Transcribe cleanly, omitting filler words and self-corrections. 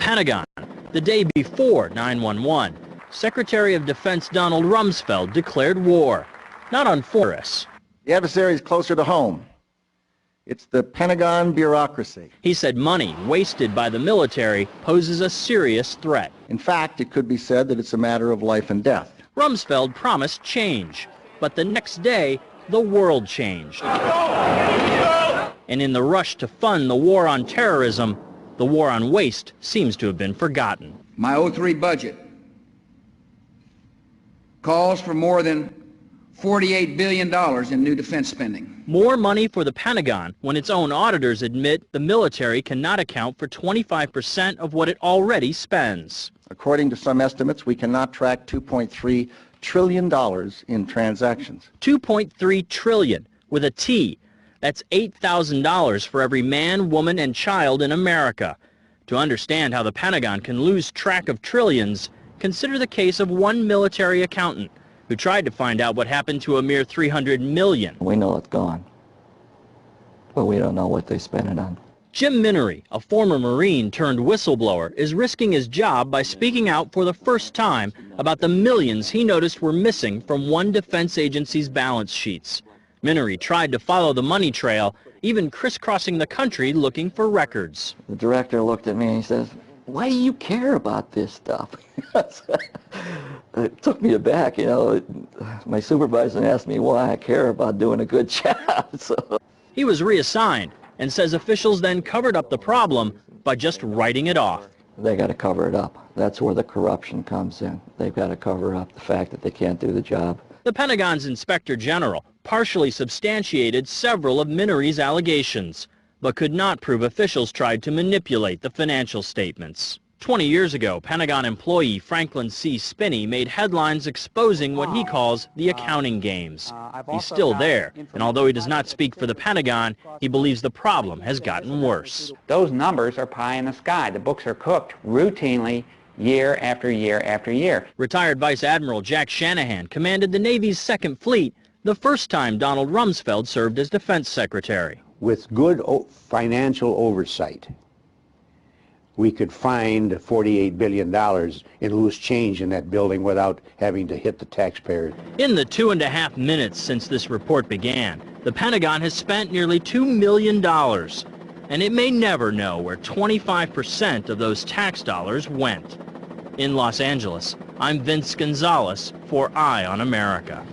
Pentagon, the day before 9/11, Secretary of Defense Donald Rumsfeld declared war, not on foreigners. The adversary is closer to home. It's the Pentagon bureaucracy. He said money wasted by the military poses a serious threat. In fact, it could be said that it's a matter of life and death. Rumsfeld promised change, but the next day, the world changed. And in the rush to fund the war on terrorism, the war on waste seems to have been forgotten. My 03 budget calls for more than $48 billion in new defense spending. More money for the Pentagon when its own auditors admit the military cannot account for 25% of what it already spends. According to some estimates, we cannot track $2.3 trillion in transactions. $2.3 trillion with a T. That's $8,000 for every man, woman, and child in America. To understand how the Pentagon can lose track of trillions, consider the case of one military accountant who tried to find out what happened to a mere $300 million. We know it's gone, but we don't know what they spent it on. Jim Minery, a former Marine turned whistleblower, is risking his job by speaking out for the first time about the millions he noticed were missing from one defense agency's balance sheets. Minery tried to follow the money trail, even crisscrossing the country looking for records. The director looked at me and he says, "Why do you care about this stuff?" It took me aback, you know. My supervisor asked me why I care about doing a good job. So. He was reassigned and says officials then covered up the problem by just writing it off. They got to cover it up. That's where the corruption comes in. They've got to cover up the fact that they can't do the job. The Pentagon's Inspector General partially substantiated several of Minery's allegations, but could not prove officials tried to manipulate the financial statements. 20 years ago, Pentagon employee Franklin C. Spinney made headlines exposing what he calls the accounting games. He's still there, and although he does not speak for the Pentagon, he believes the problem has gotten worse. Those numbers are pie in the sky. The books are cooked routinely year after year after year. Retired Vice Admiral Jack Shanahan commanded the Navy's Second Fleet the first time Donald Rumsfeld served as Defense Secretary. With good financial oversight, we could find $48 billion in loose change in that building without having to hit the taxpayers. In the 2.5 minutes since this report began, the Pentagon has spent nearly $2 million, and it may never know where 25% of those tax dollars went. In Los Angeles, I'm Vince Gonzalez for Eye on America.